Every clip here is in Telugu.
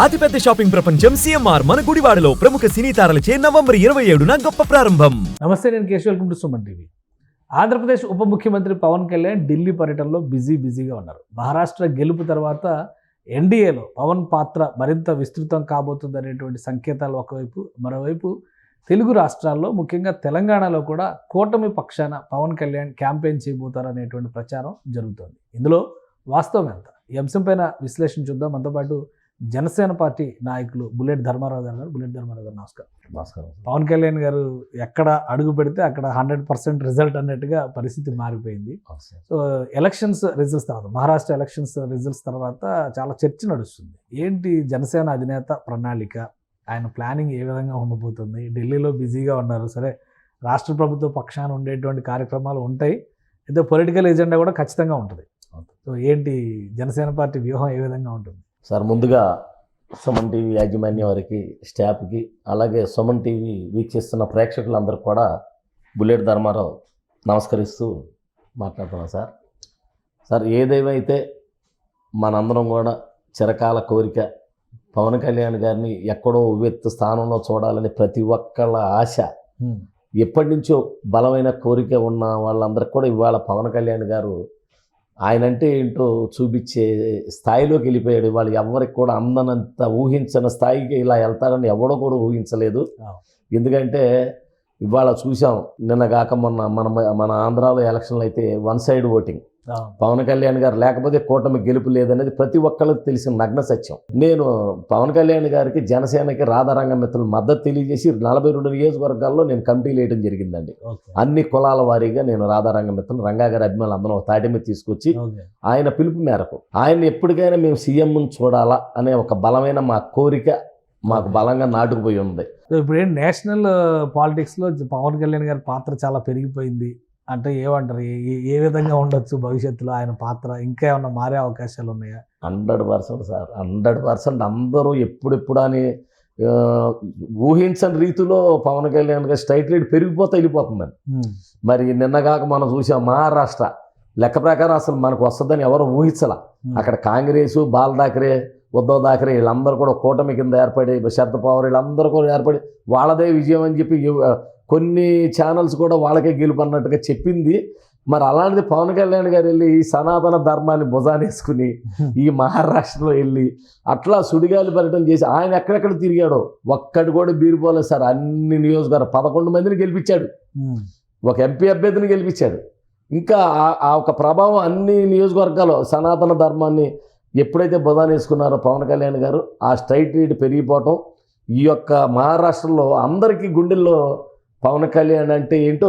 అతిపెద్ద షాపింగ్ ప్రపంచం సిఎంఆర్ మన గుడివాడలో ప్రముఖ సినీ తారలచే నవంబర్ 27న గొప్ప ప్రారంభం. నమస్తే, నేను Keshav. Welcome to Suman TV. Andhra Pradesh ఉప ముఖ్యమంత్రి పవన్ కళ్యాణ్ ఢిల్లీ పర్యటనలో బిజీగా ఉన్నారు. మహారాష్ట్ర గెలుపు తర్వాత ఎన్డీఏలో పవన్ పాత్ర మరింత విస్తృతం కాబోతుంది అనేటువంటి సంకేతాలు ఒకవైపు, మరోవైపు తెలుగు రాష్ట్రాల్లో ముఖ్యంగా తెలంగాణలో కూడా కూటమి పక్షాన పవన్ కళ్యాణ్ క్యాంపెయిన్ చేయబోతారు అనేటువంటి ప్రచారం జరుగుతోంది. ఇందులో వాస్తవం ఎంత? ఈ అంశంపైన విశ్లేషణ చూద్దాం. మనతో పాటు జనసేన పార్టీ నాయకులు బుల్లెట్ ధర్మారావు గారు. బుల్లెట్ ధర్మారావు గారు, నమస్కారం. పవన్ కళ్యాణ్ గారు ఎక్కడ అడుగు పెడితే అక్కడ 100% రిజల్ట్ అన్నట్టుగా పరిస్థితి మారిపోయింది. సో ఎలక్షన్స్ రిజల్ట్స్ తర్వాత, మహారాష్ట్ర ఎలక్షన్స్ రిజల్ట్స్ తర్వాత చాలా చర్చ నడుస్తుంది. ఏంటి జనసేన అధినేత ప్రణాళిక, ఆయన ప్లానింగ్ ఏ విధంగా ఉండబోతుంది? ఢిల్లీలో బిజీగా ఉన్నారు, సరే రాష్ట్ర ప్రభుత్వ పక్షాన ఉండేటువంటి కార్యక్రమాలు ఉంటాయి, అయితే పొలిటికల్ ఎజెండా కూడా ఖచ్చితంగా ఉంటుంది. సో ఏంటి జనసేన పార్టీ వ్యూహం ఏ విధంగా ఉంటుంది? సార్, ముందుగా సుమన్ టీవీ యాజమాన్యం వారికి, స్టాఫ్కి, అలాగే సుమన్ టీవీ వీక్షిస్తున్న ప్రేక్షకులందరూ కూడా బుల్లెట్ ధర్మారావు నమస్కరిస్తూ మాట్లాడుతున్నాం. సార్ ఏదేమైతే మనందరం కూడా చిరకాల కోరిక పవన్ కళ్యాణ్ గారిని ఎక్కడో ఉవ్వెత్తు స్థానంలో చూడాలని ప్రతి ఒక్కళ్ళ ఆశ, ఎప్పటి నుంచో బలమైన కోరిక ఉన్న వాళ్ళందరికీ కూడా ఇవాళ పవన్ కళ్యాణ్ గారు ఆయనంటే ఏంటో చూపించే స్థాయిలోకి వెళ్ళిపోయాడు. వాళ్ళు ఎవరికి కూడా అందనంత ఊహించని స్థాయికి ఇలా వెళ్తారని ఎవడో కూడా ఊహించలేదు. ఎందుకంటే ఇవాళ చూసాం, నిన్నగాక మన ఆంధ్రాలో ఎలక్షన్లు అయితే one side voting. Pawan Kalyan garu లేకపోతే కూటమి గెలుపు లేదనేది ప్రతి ఒక్కరికి తెలిసిన నగ్న సత్యం. నేను పవన్ కళ్యాణ్ గారికి, జనసేనకి, రాధారంగ మిత్రులు మద్దతు తెలియజేసి 42 నియోజకవర్గాల్లో నేను కమిటీలు వేయడం జరిగిందండి. అన్ని కులాల వారీగా నేను రాధారంగ మిత్రులు, రంగా గారి అభిమానులు అందరం ఒక తాటి మీద తీసుకొచ్చి ఆయన పిలుపు మేరకు ఆయన్ని ఎప్పటికైనా మేము సీఎంను చూడాలా అనే ఒక బలమైన మా కోరిక మాకు బలంగా నాటుకుపోయి ఉంది. ఇప్పుడు ఏంటి నేషనల్ పాలిటిక్స్లో పవన్ కళ్యాణ్ గారి పాత్ర చాలా పెరిగిపోయింది అంటే ఏమంటారు? ఏ విధంగా ఉండొచ్చు భవిష్యత్తులో ఆయన పాత్ర? ఇంకా ఏమన్నా మారే అవకాశాలు ఉన్నాయా? 100% సార్, 100% అందరూ ఎప్పుడెప్పుడు అని ఊహించని రీతిలో పవన్ కళ్యాణ్ గారు స్ట్రైట్ రేట్ వెళ్ళిపోతుందని. మరి నిన్నగాక మనం చూసాం, మహారాష్ట్ర లెక్క ప్రకారం అసలు మనకు వస్తుందని ఎవరు ఊహించాల. అక్కడ కాంగ్రెస్, బాల్ ఠాకరే, ఉద్ధవ్ ఠాకరే వీళ్ళందరూ కూడా కూటమి కింద ఏర్పడి, శరద్ పవార్ వీళ్ళందరూ కూడా ఏర్పడి వాళ్ళదే విజయం అని చెప్పి కొన్ని ఛానల్స్ కూడా వాళ్ళకే గెలుపు అన్నట్టుగా చెప్పింది. మరి అలాంటిది పవన్ కళ్యాణ్ గారు వెళ్ళి ఈ సనాతన ధర్మాన్ని భుజానేసుకుని ఈ మహారాష్ట్రలో వెళ్ళి అట్లా సుడిగాలి పర్యటన చేసి ఆయన ఎక్కడెక్కడ తిరిగాడో ఒక్కటి కూడా బీరిపోలేదు సార్. అన్ని నియోజకవర్గాలు 11 మందిని గెలిపించాడు, ఒక ఎంపీ అభ్యర్థిని గెలిపించాడు. ఇంకా ఆ ఒక ప్రభావం అన్ని నియోజకవర్గాలు సనాతన ధర్మాన్ని ఎప్పుడైతే భుజానేసుకున్నారో పవన్ కళ్యాణ్ గారు, ఆ స్ట్రైట్ రేట్ పెరిగిపోవటం, ఈ యొక్క మహారాష్ట్రలో అందరికీ గుండెల్లో పవన్ కళ్యాణ్ అంటే ఏంటో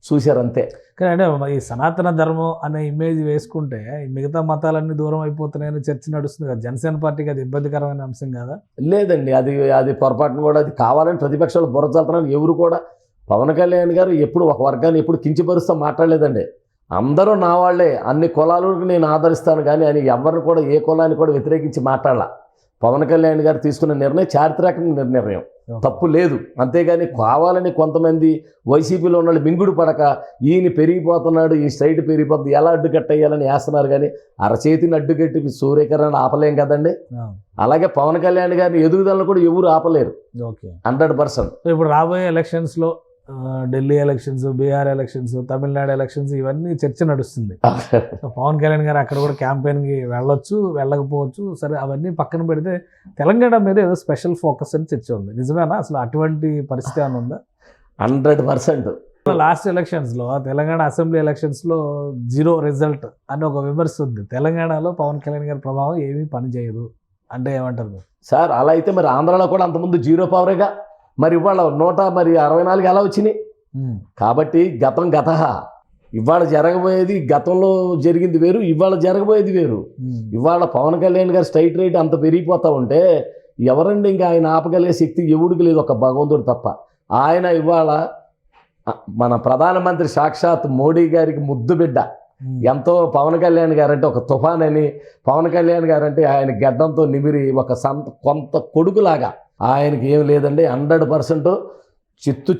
చూశారు అంతే. కానీ అంటే ఈ సనాతన ధర్మం అనే ఇమేజ్ వేసుకుంటే మిగతా మతాలన్నీ దూరం అయిపోతున్నాయని చర్చ నడుస్తుంది కదా. జనసేన పార్టీకి అది ఇబ్బందికరమైన అంశం కదా? లేదండి, అది పొరపాటును కూడా అది కావాలని ప్రతిపక్షాలు బుర్రచల్తారని ఎవరు కూడా పవన్ కళ్యాణ్ గారు ఎప్పుడు ఒక వర్గాన్ని ఎప్పుడు కించపరుస్తూ మాట్లాడలేదండి. అందరూ నా వాళ్ళే, అన్ని కులాలకు నేను ఆదరిస్తాను కానీ అని ఎవరిని కూడా ఏ కులాన్ని కూడా వ్యతిరేకించి మాట్లాడాల. పవన్ కళ్యాణ్ గారు తీసుకున్న నిర్ణయం చారిత్రక నిర్ణయం, తప్పు లేదు. అంతేగాని కావాలని కొంతమంది వైసీపీలో ఉన్న మింగుడు పడక ఈయన పెరిగిపోతున్నాడు, ఈ స్ట్రైట్ పెరిగిపోతుంది, ఎలా అడ్డుకట్టేయాలని వేస్తున్నారు. కానీ అరచేతిని అడ్డుకట్టి సూర్యకిరణ ఆపలేం కదండి. అలాగే పవన్ కళ్యాణ్ గారిని ఎదుగుదలను కూడా ఎవరు ఆపలేరు. 100%. ఇప్పుడు రాబోయే ఎలక్షన్స్లో Delhi elections, Bihar elections, Tamil Nadu elections ఇవన్నీ చర్చ నడుస్తుంది. పవన్ కళ్యాణ్ గారు అక్కడ కూడా క్యాంపెయిన్కి వెళ్ళొచ్చు, వెళ్ళకపోవచ్చు. సరే అవన్నీ పక్కన పెడితే తెలంగాణ మీద ఏదో స్పెషల్ ఫోకస్ అని చర్చ ఉంది. నిజమేనా? అసలు అటువంటి పరిస్థితి ఏమైనా ఉందా? 100%. లాస్ట్ ఎలక్షన్స్లో, తెలంగాణ అసెంబ్లీ ఎలక్షన్స్లో 0 రిజల్ట్ అని ఒక విమర్శ ఉంది. తెలంగాణలో పవన్ కళ్యాణ్ గారి ప్రభావం ఏమీ పనిచేయదు అంటే ఏమంటారు సార్? అలా అయితే మరి ఆంధ్రాలో కూడా అంతకుముందు 0 పవరేగా. మరి ఇవాళ 164 ఎలా వచ్చినాయి? కాబట్టి గత ఇవాళ జరగబోయేది, గతంలో జరిగింది వేరు, ఇవాళ జరగబోయేది వేరు. ఇవాళ పవన్ కళ్యాణ్ గారు స్ట్రైట్ రేట్ అంత పెరిగిపోతూ ఉంటే ఎవరండి ఇంకా ఆయన ఆపగలిగే శక్తి ఎవడికి లేదు, ఒక భగవంతుడు తప్ప. ఆయన ఇవాళ మన ప్రధానమంత్రి సాక్షాత్ మోడీ గారికి ముద్దు బిడ్డ. ఎంతో పవన్ కళ్యాణ్ గారు అంటే ఒక తుఫాన్ అని, పవన్ కళ్యాణ్ గారు అంటే ఆయన గడ్డంతో నిమిరి ఒక కొంత కొడుకులాగా. ఆయనకి ఏం లేదండి. 100%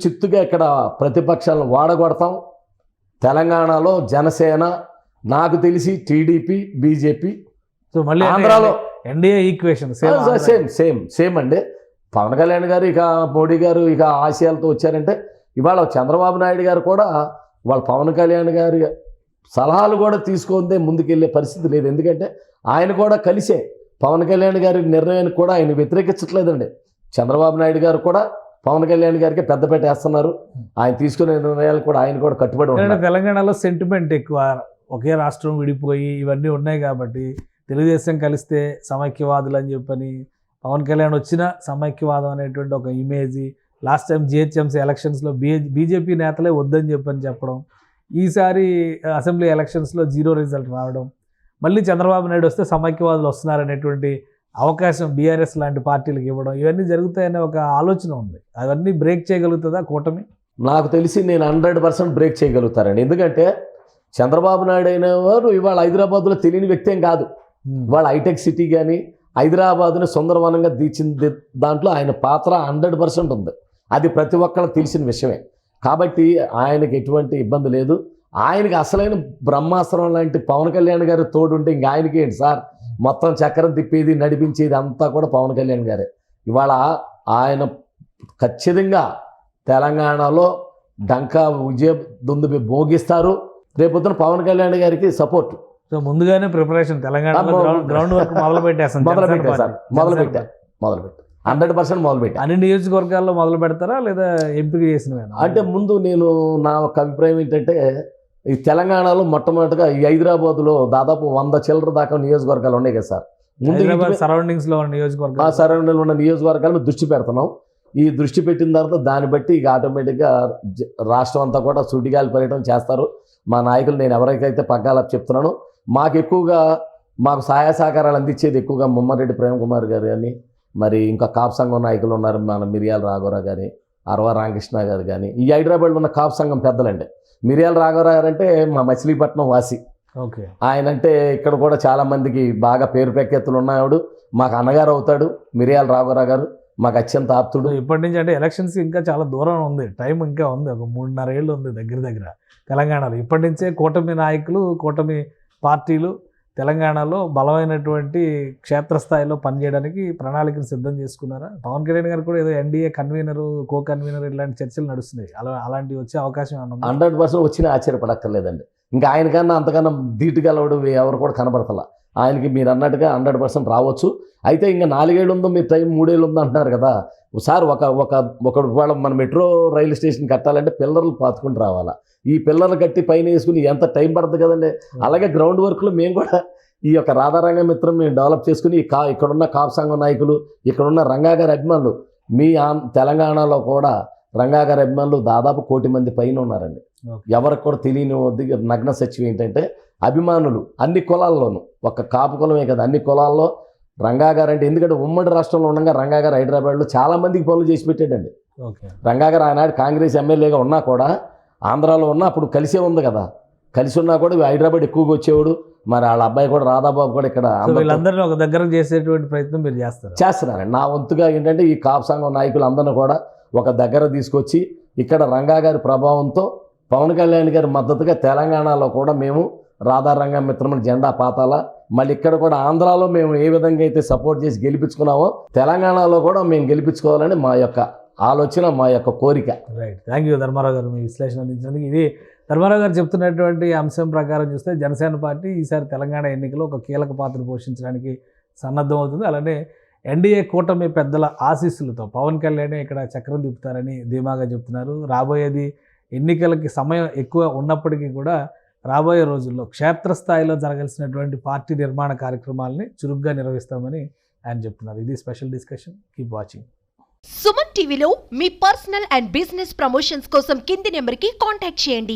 చిత్తుగా ఇక్కడ ప్రతిపక్షాలను వాడగొడతాం. తెలంగాణలో జనసేన, నాకు తెలిసి టీడీపీ, బీజేపీ, సో మళ్ళీ ఆంధ్రాలో ఎన్డీఏ ఈక్వేషన్ సేమ్ అండి. పవన్ కళ్యాణ్ గారు ఇక మోడీ గారు ఇక ఆశయాలతో వచ్చారంటే ఇవాళ చంద్రబాబు నాయుడు గారు కూడా వాళ్ళ పవన్ కళ్యాణ్ గారి సలహాలు కూడా తీసుకుందే ముందుకెళ్ళే పరిస్థితి లేదు. ఎందుకంటే ఆయన కూడా కలిసే పవన్ కళ్యాణ్ గారి నిర్ణయానికి కూడా ఆయన వ్యతిరేకించట్లేదండి. చంద్రబాబు నాయుడు గారు కూడా పవన్ కళ్యాణ్ గారికి పెద్దపేట వేస్తున్నారు. ఆయన తీసుకునే నిర్ణయాలు కూడా ఆయన కూడా కట్టుబడి ఉన్నారు. తెలంగాణలో సెంటిమెంట్ ఎక్కువ, ఒకే రాష్ట్రం విడిపోయి ఇవన్నీ ఉన్నాయి కాబట్టి తెలుగుదేశం కలిస్తే సమైక్యవాదులు అని చెప్పని, పవన్ కళ్యాణ్ వచ్చిన సమైక్యవాదం అనేటువంటి ఒక ఇమేజ్, లాస్ట్ టైం జిహెచ్ఎంసీ ఎలక్షన్స్లో బీజేపీ నేతలే వద్దని చెప్పడం, ఈసారి అసెంబ్లీ ఎలక్షన్స్లో 0 రిజల్ట్ రావడం, మళ్ళీ చంద్రబాబు నాయుడు వస్తే సమైక్యవాదులు వస్తున్నారనేటువంటి అవకాశం బీఆర్ఎస్ లాంటి పార్టీలకు ఇవ్వడం, ఇవన్నీ జరుగుతాయనే ఒక ఆలోచన ఉంది. అవన్నీ బ్రేక్ చేయగలుగుతుందా కూటమి? నాకు తెలిసి నేను 100% బ్రేక్ చేయగలుగుతారండి. ఎందుకంటే చంద్రబాబు నాయుడు అయిన వారు ఇవాళ హైదరాబాద్లో తెలియని వ్యక్తి ఏం కాదు. ఇవాళ హైటెక్ సిటీ కానీ హైదరాబాద్ని సుందరవనంగా తీర్చింది దాంట్లో ఆయన పాత్ర 100% ఉంది. అది ప్రతి ఒక్కరికి తెలిసిన విషయమే. కాబట్టి ఆయనకి ఎటువంటి ఇబ్బంది లేదు. ఆయనకి అసలైన బ్రహ్మాస్త్రం లాంటి పవన్ కళ్యాణ్ గారు తోడుంటే ఇంక ఆయనకి ఏంటి సార్, మొత్తం చక్రం తిప్పేది నడిపించేది అంతా కూడా పవన్ కళ్యాణ్ గారే. ఇవాళ ఆయన ఖచ్చితంగా తెలంగాణలో డంకా విజయ దుందుబి భోగిస్తారు. రేపొద్దున పవన్ కళ్యాణ్ గారికి సపోర్ట్. సో ముందుగానే ప్రిపరేషన్ తెలంగాణలో గ్రౌండ్ వర్క్ మొదలుపెట్టారు 100% మొదలుపెట్టారు. అన్ని నియోజకవర్గాల్లో మొదలు పెడతారా లేదా ఎంపిక చేసిన? అంటే ముందు నేను నా ఒక అభిప్రాయం ఏంటంటే ఈ తెలంగాణలో మొట్టమొదటిగా ఈ హైదరాబాద్లో దాదాపు 100 చిల్లర దాకా నియోజకవర్గాలు ఉన్నాయి కదా సార్. ముందు సరౌండింగ్స్లో ఉన్న నియోజకవర్గాలు, సరౌండింగ్లో ఉన్న నియోజకవర్గాల మీద దృష్టి పెడుతున్నాం. ఈ దృష్టి పెట్టిన తర్వాత దాన్ని బట్టి ఇక ఆటోమేటిక్గా రాష్ట్రం అంతా కూడా సూటిగాలి పర్యటన చేస్తారు మా నాయకులు. నేను ఎవరికైతే పగ్గాల చెప్తున్నానో మాకు సహాయ సహకారాలు అందించేది ఎక్కువగా ముమ్మారెడ్డి ప్రేమ్ కుమార్ గారు కానీ, మరి ఇంకా కాపు సంఘం నాయకులు ఉన్నారు, మన మిరియాల రాఘవరావు కానీ, అరవ రామకృష్ణ గారు కానీ, ఈ హైదరాబాద్లో ఉన్న కాపు సంఘం పెద్దలండి. మిరియాల రాఘవరావు గారు అంటే మా మచిలీపట్నం వాసి. ఓకే, ఆయన అంటే ఇక్కడ కూడా చాలా మందికి బాగా పేరు ప్రఖ్యాతులు ఉన్నాడు. మాకు అన్నగారు అవుతాడు మిరియాల రాఘవరావు గారు, మాకు అత్యంత ఆప్తుడు. ఇప్పటి నుంచి అంటే ఎలక్షన్స్ ఇంకా చాలా దూరం ఉంది, టైం ఇంకా ఉంది, ఒక 3.5 ఏళ్ళు ఉంది దగ్గర తెలంగాణలో. ఇప్పటి నుంచే కూటమి నాయకులు, కూటమి పార్టీలు తెలంగాణలో బలమైనటువంటి క్షేత్రస్థాయిలో పనిచేయడానికి ప్రణాళికను సిద్ధం చేసుకున్నారా? పవన్ కళ్యాణ్ గారు కూడా ఏదో ఎన్డీఏ కన్వీనరు, కో కన్వీనర్ ఇలాంటి చర్చలు నడుస్తున్నాయి. అలాంటివి వచ్చే అవకాశం ఏమన్నా? 100% వచ్చినా ఆశ్చర్యపడక్కర్లేదండి. ఇంకా ఆయనకన్నా అంతకన్నా ధీటుగలవాడు ఎవరు కూడా కనబడతలా. ఆయనకి మీరు అన్నట్టుగా 100% రావచ్చు. అయితే ఇంకా 4 ఏళ్ళు ఉందో, మీరు టైం 3 ఏళ్ళు ఉందో అంటున్నారు కదా సార్. వాళ్ళ మన మెట్రో రైలు స్టేషన్ కట్టాలంటే పిల్లర్లు పాతుకుని రావాలా. ఈ పిల్లర్లు కట్టి పైన వేసుకుని ఎంత టైం పడుతుంది కదండి. అలాగే గ్రౌండ్ వర్క్లో మేము కూడా ఈ యొక్క రాధారంగ మిత్రం మేము డెవలప్ చేసుకుని ఇక్కడున్న కాపు సంఘం నాయకులు, ఇక్కడున్న రంగాగారి అభిమానులు, తెలంగాణలో కూడా రంగాగారి అభిమానులు దాదాపు 1 కోటి మంది పైన ఉన్నారండి. ఎవరికి కూడా తెలియని నగ్న సత్యం ఏంటంటే అభిమానులు అన్ని కులాల్లోనూ, ఒక్క కాపు కులమే కదా, అన్ని కులాల్లో రంగాగారు అంటే, ఎందుకంటే ఉమ్మడి రాష్ట్రంలో ఉండగా రంగాగారు హైదరాబాద్లో చాలా మందికి పనులు చేసి పెట్టాడండి. రంగాగారు ఆనాడు కాంగ్రెస్ ఎమ్మెల్యేగా ఉన్నా కూడా ఆంధ్రాలో ఉన్నా అప్పుడు కలిసే ఉంది కదా, కలిసి ఉన్నా కూడా హైదరాబాద్ ఎక్కువగా వచ్చేవాడు. మరి వాళ్ళ అబ్బాయి కూడా రాధాబాబు కూడా ఇక్కడ వీళ్ళందరినీ ఒక దగ్గర చేసేటువంటి ప్రయత్నం మీరు చేస్తున్నారండి. నా వంతుగా ఏంటంటే ఈ కాపు సంఘం నాయకులందరినీ కూడా ఒక దగ్గర తీసుకొచ్చి ఇక్కడ రంగాగారి ప్రభావంతో పవన్ కళ్యాణ్ గారి మద్దతుగా తెలంగాణలో కూడా మేము రాధారంగ మిత్రమని జెండా పాతాల, మళ్ళీ ఇక్కడ కూడా ఆంధ్రాలో మేము ఏ విధంగా అయితే సపోర్ట్ చేసి గెలిపించుకున్నామో తెలంగాణలో కూడా మేము గెలిపించుకోవాలని మా యొక్క ఆలోచన, మా యొక్క కోరిక. రైట్, థ్యాంక్ యూ ధర్మారావు గారు మీ విశ్లేషణ అందించినందుకు. ఇది ధర్మారావు గారు చెప్తున్నటువంటి అంశం ప్రకారం చూస్తే జనసేన పార్టీ ఈసారి తెలంగాణ ఎన్నికలో ఒక కీలక పాత్ర పోషించడానికి సన్నద్ధం అవుతుంది. అలానే ఎన్డీఏ కూటమి పెద్దల ఆశీస్సులతో పవన్ కళ్యాణ్ ఇక్కడ చక్రం తిప్పుతారని ధీమాగా చెప్తున్నారు. రాబోయేది ఎన్నికలకి సమయం ఎక్కువ ఉన్నప్పటికీ కూడా రాబోయే రోజుల్లో క్షేత్రస్థాయిలో జరగాల్సినటువంటి పార్టీ నిర్మాణ కార్యక్రమాలని చురుగ్గా నిర్వహిస్తామని ఆయన చెప్తున్నారు. ఇది special discussion. Keep watching. Suman టీవీలో మీ పర్సనల్ అండ్ బిజినెస్ ప్రమోషన్స్ కోసం కింది నెంబర్కి కాంటాక్ట్ చేయండి.